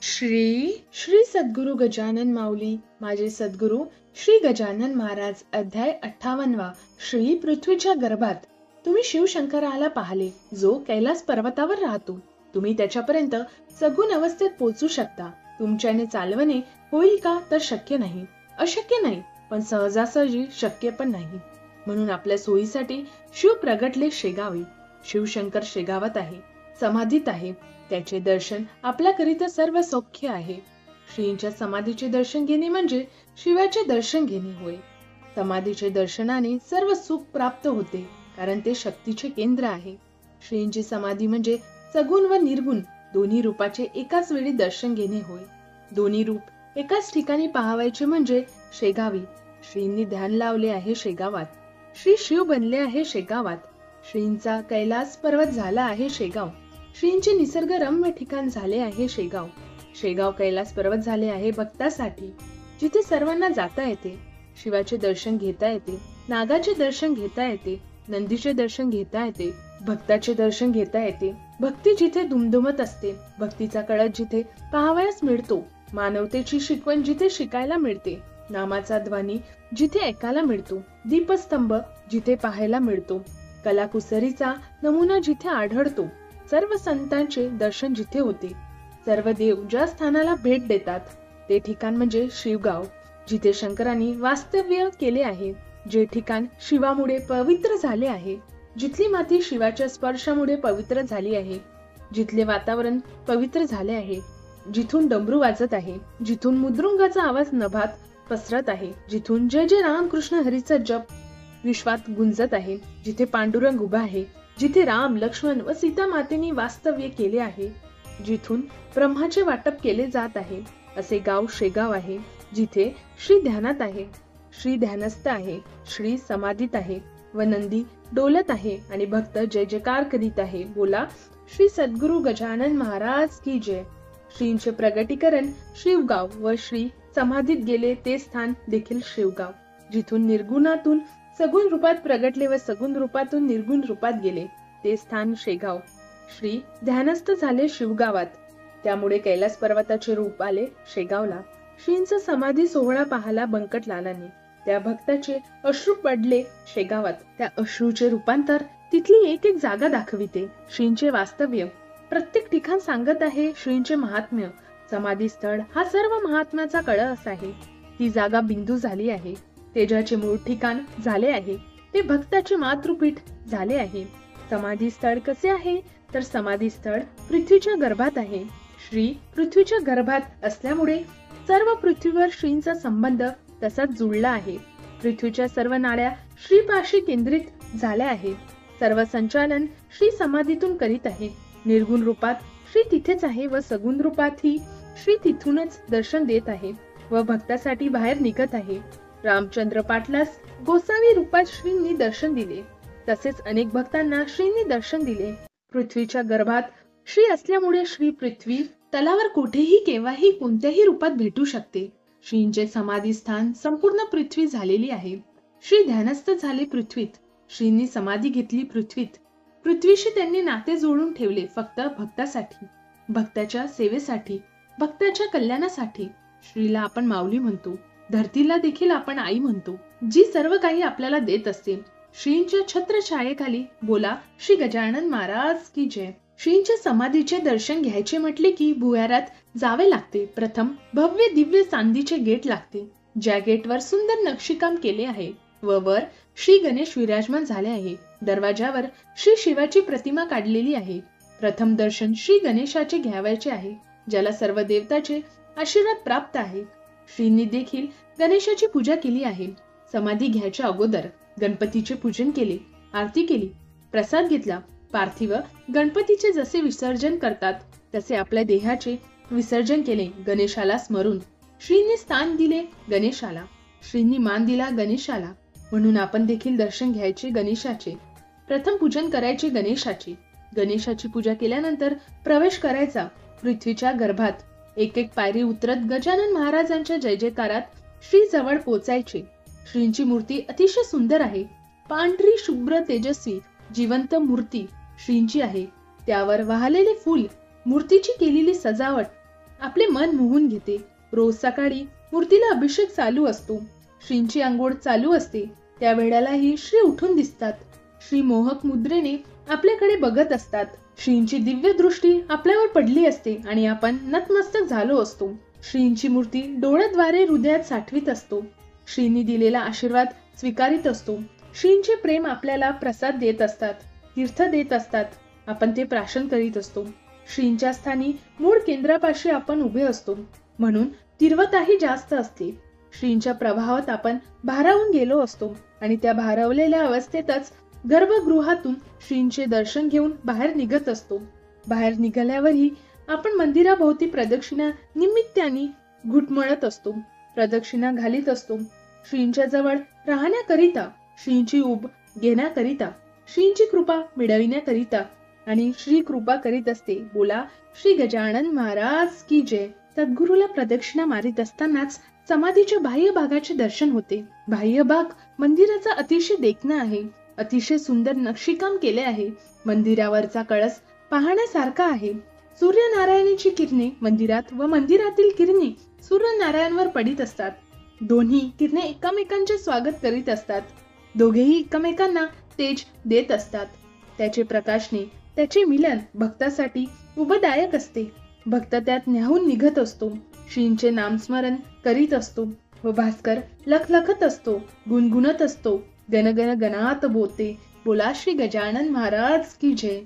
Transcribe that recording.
श्री श्री सद्गुरु गजानन माऊली माझे सद्गुरु श्री गजानन महाराज. अध्याय 58. श्री पृथ्वीच्या गर्भात. तुम्ही शिवशंकराला पाहिले, जो कैलास पर्वतावर राहतो. तुम्ही त्याच्यापर्यंत सगुण अवस्थेत पोहोचू शकता. तुमच्याने चालवणे होईल का तर शक्य नाही, अशक्य नाही, पण सहजासहजी शक्य पण नाही. म्हणून आपल्या सोयीसाठी शिव प्रगटले शेगावी. शिवशंकर शेगावात आहे, समाधीत आहे. त्याचे दर्शन आपल्याकरिता सर्व सौख्य आहे. श्रींच्या समाधीचे दर्शन घेणे म्हणजे शिवाचे दर्शन घेणे होय. समाधीचे दर्शनाने सर्व सुख प्राप्त होते, कारण ते शक्तीचे केंद्र आहे. श्रींची समाधी म्हणजे सगुण व निर्गुण दोन्ही रूपाचे एकाच वेळी दर्शन घेणे होय. दोन्ही रूप एकाच ठिकाणी पाहावायचे म्हणजे शेगावी. श्रींनी ध्यान लावले आहे शेगावात. श्री शिव बनले आहे शेगावात. श्रींचा कैलास पर्वत झाला आहे शेगाव. श्रींचे निसर्गरम्य ठिकाण झाले आहे शेगाव. शेगाव कैलास पर्वत झाले आहे भक्तासाठी, जिथे सर्वांना जाता येते, शिवाचे दर्शन घेता येते, नागाचे दर्शन घेता येते, नंदीचे दर्शन घेता येते, भक्ताचे दर्शन घेता येते. भक्ती जिथे दुमदुमत असते, भक्तीचा कळस जिथे पाहावयास मिळतो, मानवतेची शिकवण जिथे शिकायला मिळते, नामाचा ध्वनी जिथे ऐकायला मिळतो, दीपस्तंभ जिथे पाहायला मिळतो, कलाकुसरीचा नमुना जिथे आढळतो, सर्व संतांचे दर्शन जिथे होते, सर्व देव ज्या स्थानाला भेट देतात, ते ठिकाण म्हणजे शिवगाव, जिथे शंकरांनी वास्तव्य केले आहे, जे ठिकाण शिवामुळे पवित्र झाले आहे, जिथली माती शिवाच्या स्पर्शामुळे पवित्र झाली आहे, जिथले वातावरण पवित्र झाले आहे, जिथून डमरू वाजत आहे, जिथून मुद्रुंगाचा आवाज नभात पसरत आहे, जिथून जय जय राम कृष्ण हरीचा जप विश्वात गुंजत आहे, जिथे पांडुरंग उभा आहे, जिथे राम लक्ष्मण व सीता मातेनी वास्तव्य केले आहे, जिथून ब्रह्माचे वाटप केले जात आहे, असे गाव शेगाव आहे. जिथे श्री ध्यानात आहे, श्री ध्यानस्थ आहे, श्री समाधीत आहे व नंदी डोलत आहे आणि भक्त जय जयकार करीत आहे. बोला श्री सद्गुरु गजानन महाराज की जय. श्रींचे प्रगटीकरण शिवगाव व श्री समाधीत गेले ते स्थान देखील शिवगाव, जिथून निर्गुणातून सगुण रूपात प्रगटले व सगुण रूपातून निर्गुण रूपात गेले ते स्थान शेगाव. श्री ध्यानस्थ झाले शिवगावात, त्यामुळे कैलास पर्वताचे रूप आले शेगावला. श्रींचा समाधी सोहळा पाहाला बंकटलालांनी. त्या भक्ताचे अश्रू पडले शेगावात. त्या अश्रूचे रूपांतर तिथली एक एक जागा दाखविते. श्रींचे वास्तव्य प्रत्येक ठिकाण सांगत आहे श्रींचे महात्म्य. समाधी स्थळ हा सर्व महात्म्याचा कळस आहे. ती जागा बिंदू झाली आहे. तेजाचे मूळ ठिकाण झाले आहे. ते भक्ताचे मातृपीठ झाले आहे. समाधी स्थळ कसे आहे तर समाधी स्थळ पृथ्वीच्या गर्भात आहे. श्री पृथ्वीच्या गर्भात असल्यामुळे सर्व पृथ्वीवर श्रींचा संबंध तसाच जुळला आहे. पृथ्वीच्या सर्व नाड्या श्रीपाशी केंद्रित झाल्या आहेत. सर्व संचालन श्री समाधीतून करीत आहे. निर्गुण रूपात श्री तिथेच आहे व सगुण रूपातही श्री तिथूनच दर्शन देत आहे व भक्तासाठी बाहेर निघत आहे. रामचंद्र पाटलास गोसावी रूपात श्रींनी दर्शन दिले, तसेच अनेक भक्तांना श्रींनी दर्शन दिले. पृथ्वीच्या गर्भात श्री असल्यामुळे श्री पृथ्वी तलावर कुठेही केव्हाही कोणत्याही रूपात भेटू शकते. श्रींचे समाधी स्थान संपूर्ण पृथ्वी झालेली आहे. श्री ध्यानस्थ झाले पृथ्वीत. श्रींनी समाधी घेतली पृथ्वीत. पृथ्वीशी त्यांनी नाते जोडून ठेवले फक्त भक्तासाठी, भक्ताच्या सेवेसाठी, भक्ताच्या कल्याणासाठी. श्रीला आपण माऊली म्हणतो. धरतीला देखील आपण आई म्हणतो, जी सर्व काही आपल्याला देत असते. श्रींच्या छत्रछायेखाली बोला श्री गजानन महाराज की जय. श्रींच्या समाधीचे दर्शन घ्यायचे म्हटले की भुयारात जावे लागते. प्रथम भव्य दिव्य चांदीचे गेट लागते, ज्या गेटवर सुंदर नक्षीकाम केले आहे व वर श्री गणेश विराजमान झाले आहे. दरवाजावर श्री शिवाची प्रतिमा काढलेली आहे. प्रथम दर्शन श्री गणेशाचे घ्यावयाचे आहे, ज्याला सर्व देवताचे आशीर्वाद प्राप्त आहे. श्रींनी देखील गणेशाची पूजा केली आहे. समाधी घ्यायच्या अगोदर गणपतीचे पूजन केले, आरती केली, प्रसाद घेतला. पार्थिव गणपतीचे जसे विसर्जन करतात तसे आपल्या देहाचे विसर्जन केले. गणेशाला स्मरून श्रींनी स्थान दिले गणेशाला. श्रींनी मान दिला गणेशाला. म्हणून आपण देखील दर्शन घ्यायचे गणेशाचे. प्रथम पूजन करायचे गणेशाचे. गणेशाची पूजा केल्यानंतर प्रवेश करायचा पृथ्वीच्या गर्भात. एक एक पायरी उतरत गजानन महाराजांच्या जय जयकारात श्री जवळ पोचायचे. श्रींची मूर्ती अतिशय सुंदर आहे. पांढरी शुभ्र तेजस्वी जिवंत मूर्ती श्रींची आहे. त्यावर वाहलेले फूल, मूर्तीची केलेली सजावट आपले मन मोहून घेते. रोज सकाळी मूर्तीला अभिषेक चालू असतो. श्रींची अंघोळ चालू असते. त्या वेळेलाही श्री उठून दिसतात. श्री मोहक मुद्रेने आपल्याकडे बघत असतात. श्रींची दिव्य दृष्टी आपल्यावर पडली असते आणि आपण नतमस्तक झालो असतो. श्रींची मूर्ती डोळ्याद्वारे हृदयात साठवीत असतो. श्रींनी दिलेला आशीर्वाद स्वीकारित असतो. श्रींचे प्रेम आपल्याला प्रसाद देत असतात, तीर्थ देत असतात. आपण ते प्राशन करीत असतो. श्रींच्या स्थानी मूळ केंद्रापाशी आपण उभे असतो, म्हणून तीव्रताही जास्त असते. श्रींच्या प्रभावात आपण भारावून गेलो असतो आणि त्या भारावलेल्या अवस्थेतच गर्भगृहातून श्रींचे दर्शन घेऊन बाहेर निघत असतो. बाहेर निघाल्यावरही आपण मंदिराभोवती प्रदक्षिणा निमित्ताने घुटमळत असतो, प्रदक्षिणा घालीत असतो. श्रींच्या जवळ राहण्याकरिता, श्रींची उब घेण्याकरिता, श्रींची कृपा मिळविण्याकरिता. आणि श्री कृपा करीत असते. बोला श्री गजानन महाराज की जय. सद्गुरूला प्रदक्षिणा मारित असतानाच समाधीच्या बाह्य भागाचे दर्शन होते. बाह्य भाग मंदिराचा अतिशय देखणा आहे. अतिशय सुंदर नक्षीकाम केले आहे. मंदिरावरचा कळस पाहण्यासारखा आहे. सूर्यनारायणाची किरणे मंदिरात व मंदिरातील किरणे सूर्यनारायणवर पडित असतात. दोन्ही किरणे एकमेकांचे स्वागत करीत असतात. दोघेही एकमेकांना तेज देत असतात. त्याचे प्रकाशने त्याचे मिलन भक्तासाठी उभदायक असते. भक्त त्यात न्याहून निघत असतो. श्रींचे नामस्मरण करीत असतो व भास्कर लखलखत असतो, गुणगुणत असतो. गण गण गणात बोलते. बोला श्री गजानन महाराज की जय.